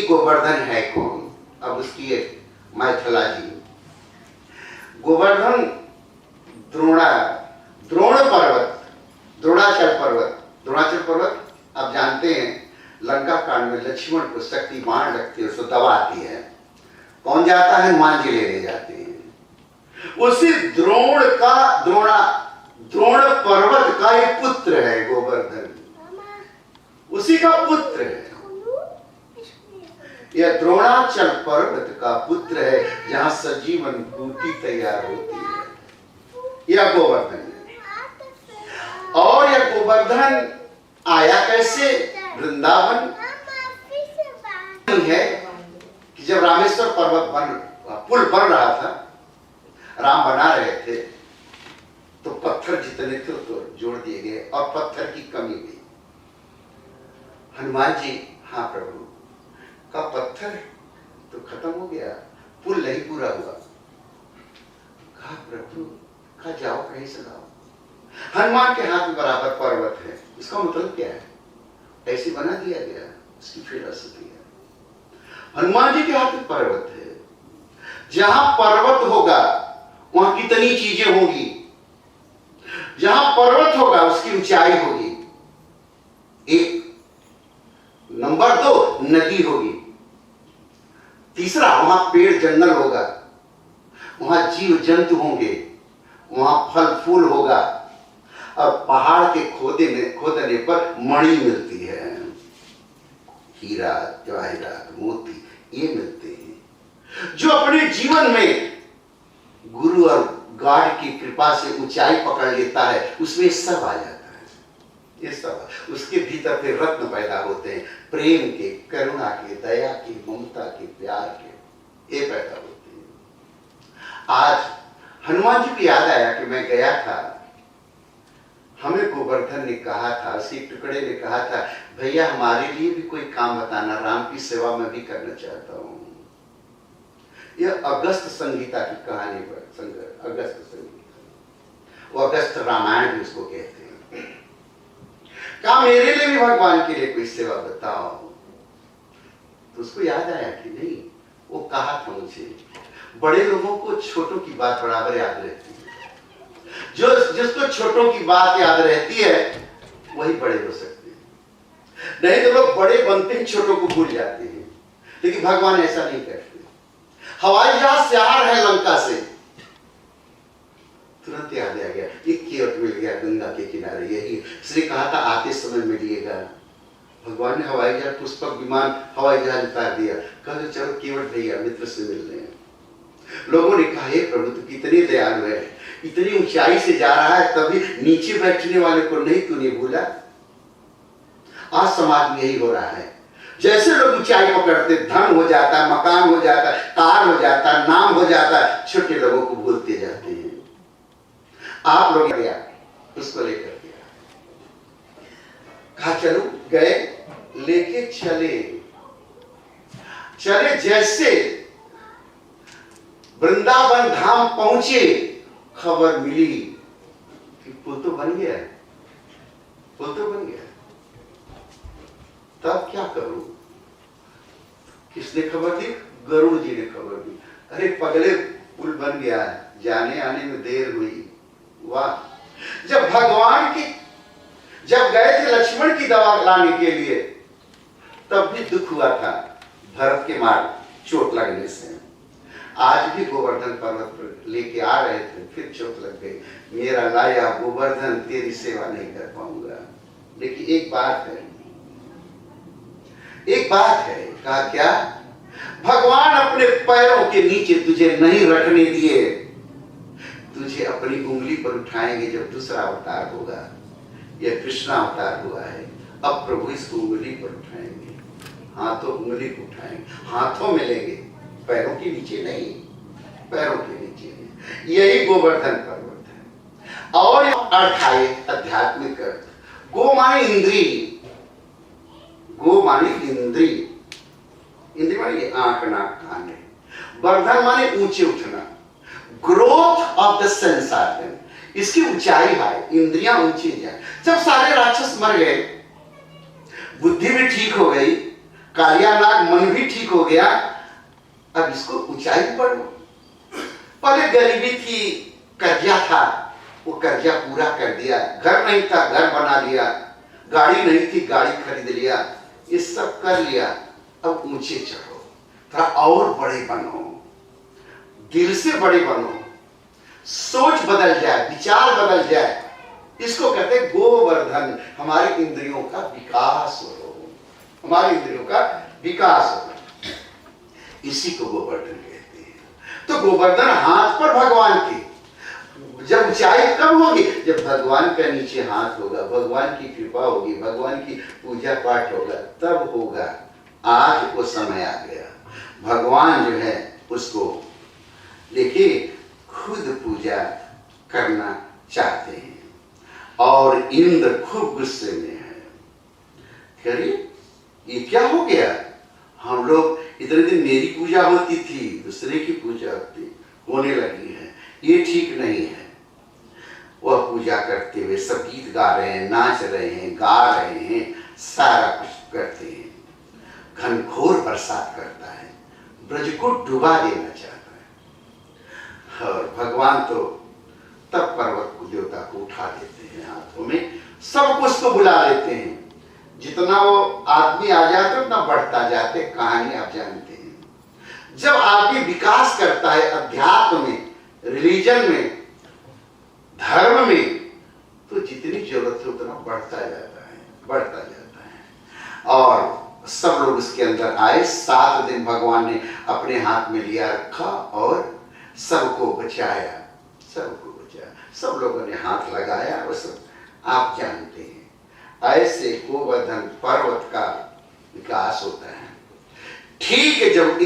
गोवर्धन है कौन? अब उसकी एक माइथोलॉजी। गोवर्धन द्रोण पर्वत, द्रोणाचल पर्वत आप जानते हैं, लंका कांड में लक्ष्मण को शक्ति बाण लगती है, उसको दबाती है। कौन जाता है? हनुमान जी लेने जाते हैं। उसी द्रोण पर्वत का एक पुत्र है गोवर्धन, उसी का पुत्र है। यह द्रोणाचल पर्वत का पुत्र है, जहां सजीवन बूटी तैयार होती है। यह गोवर्धन है। और यह गोवर्धन आया कैसे? वृंदावन है कि जब रामेश्वर पर्वत पुल बन रहा था, राम बना रहे थे, तो पत्थर जितने थे तो जोड़ दिए गए और पत्थर की कमी हुई। हनुमान जी, हाँ प्रभु, का पत्थर तो खत्म हो गया, पुल नहीं पूरा हुआ। कहा प्रभु, कहा जाओ कहीं से लाओ। हनुमान के हाथ में बराबर पर्वत है, इसका मतलब क्या है? ऐसे बना दिया गया, उसकी फिलॉसफी है। हनुमान जी के हाथ में पर्वत है, जहां पर्वत होगा वहां कितनी चीजें होगी। जहां पर्वत होगा उसकी ऊंचाई होगी, एक। नंबर 2, नदी होगी। तीसरा, वहां पेड़ जंगल होगा, वहां जीव जंतु होंगे, वहां फल फूल होगा, और पहाड़ के खोदने पर मणि मिलती है, हीरा जवाहरात मोती, ये मिलते हैं। जो अपने जीवन में गुरु और गॉड की कृपा से ऊंचाई पकड़ लेता है, उसमें सब आ जाता है। ये सब उसके भीतर फिर रत्न पैदा होते हैं, प्रेम के, करुणा के, दया के, ममता के, प्यार के, ये पैदा होते हैं। आज हनुमान जी को याद आया कि मैं गया था, हमें गोवर्धन ने कहा था, उसी टुकड़े ने कहा था, भैया हमारे लिए भी कोई काम बताना, राम की सेवा में भी करना चाहता हूं। यह अगस्त संहिता की कहानी पर, अगस्त संहिता, वो अगस्त रामायण भी उसको कहते हैं। कहा मेरे लिए भी भगवान के लिए कोई सेवा बताओ। तो उसको याद आया कि नहीं, वो कहा था मुझे, बड़े लोगों को छोटों की बात बराबर याद रहती है। जिसको छोटों की बात याद रहती है वही बड़े हो सकते हैं। नहीं तो लोग बड़े बनते हैं, छोटों को भूल जाते हैं। लेकिन भगवान ऐसा नहीं करते। हवाई जहाज से आ रहा है लंका से, तुरंत याद आ गया, एक केवट मिल गया गंगा के किनारे, यही इसने कहा था आते समय मिलिएगा। भगवान ने हवाई जहाज, पुष्पक विमान, हवाई जहाज उतार दिया। कहा चलो केवट भैया मित्र से मिल रहे हैं। लोगों ने कहा हे प्रभु तू कितने दयालु है, इतनी ऊंचाई से जा रहा है, कभी नीचे बैठने वाले को नहीं तूने भूला। आज समाज में यही हो रहा है। जैसे लोग ऊंचाई पकड़ते, धन हो जाता है, मकान हो जाता है, कार हो जाता है, नाम हो जाता है, छोटे लोगों को भूलते जाते हैं। आप लोग गया, उसको लेकर गया, कहा चलो, गए, लेके चले जैसे वृंदावन धाम पहुंचे, खबर मिली कि पुल तो बन गया, पुल तो बन गया, तब क्या करूं? किसने खबर दी? गरुड़ जी ने खबर दी। अरे पगले, पुल बन गया, जाने आने में देर हुई। वाह! जब भगवान की, जब गए थे लक्ष्मण की दवा लाने के लिए, तब भी दुख हुआ था भरत के मार चोट लगने से। आज भी गोवर्धन पर्वत पर लेके आ रहे थे, फिर चोट लग गई। मेरा लाया गोवर्धन तेरी सेवा नहीं कर पाऊंगा। लेकिन एक बात है, एक बात है, कहा क्या? भगवान अपने पैरों के नीचे तुझे नहीं रखने दिए, तुझे अपनी उंगली पर उठाएंगे जब दूसरा अवतार होगा। यह कृष्णा अवतार हुआ है, अब प्रभु इसको उंगली पर उठाएंगे, हाथों उंगली को उठाएंगे, हाथों में लेंगे, पैरों के नीचे नहीं, पैरों के नीचे नहीं। यही गोवर्धन पर्वत है। और अर्थ आए आध्यात्मिक अर्थ। गो माने इंद्री, गो माने इंद्री, इंद्री माने आंख नाक कान है। वर्धन माने ऊंचे उठना, growth of the sense organ, इसकी ऊंचाई है, इंद्रियां ऊंची जाए। जब सारे राक्षस मर गए, बुद्धि भी ठीक हो गई, कालियानाग मन भी ठीक हो गया, अब इसको ऊंचाई पर। पहले गरीबी थी, कर्जा था, वो कर्जा पूरा कर दिया, घर नहीं था घर बना लिया, गाड़ी नहीं थी गाड़ी खरीद लिया, ये सब कर लिया। अब ऊंचे चढ़ो, थोड़ा और बड़े बनो, दिल से बड़े बनो, सोच बदल जाए, विचार बदल जाए। इसको कहते हैं गोवर्धन। हमारी इंद्रियों का विकास हो, हमारी इंद्रियों का विकास हो, इसी को गोवर्धन कहते हैं। तो गोवर्धन हाथ पर भगवान के, जब ऊंचाई कब होगी? जब भगवान का नीचे हाथ होगा, भगवान की कृपा होगी, भगवान की पूजा पाठ होगा, तब होगा। आज वो समय आ गया, भगवान जो है उसको देखिए खुद पूजा करना चाहते हैं। और इंद्र खूब गुस्से में है, करिए ये क्या हो गया? हम लोग इतने दिन मेरी पूजा होती थी, दूसरे की पूजा होने लगी है, ये ठीक नहीं है। वह पूजा करते हुए सब गीत गा रहे हैं, नाच रहे हैं, गा रहे हैं, सारा कुछ करते हैं। घनघोर बरसात करता है, ब्रज को डुबा देना चाहता है। और भगवान तो तब पर्वत को, देवता को उठा देते हैं हाथों में, सब कुछ को बुला लेते हैं। जितना वो आदमी आ जाते उतना बढ़ता जाते, कहानी आप जानते हैं। जब आदमी विकास करता है अध्यात्म में, रिलीजन में, धर्म में, तो जितनी जरूरत है उतना बढ़ता जाता है, बढ़ता जाता है। और सब लोग उसके अंदर आए। 7 दिन भगवान ने अपने हाथ में लिया रखा और सबको बचाया, सबको बचाया। सब लोगों ने हाथ लगाया, वो सब आप जानते हैं। ऐसे गोवर्धन पर्वत का विकास होता है। ठीक है, जब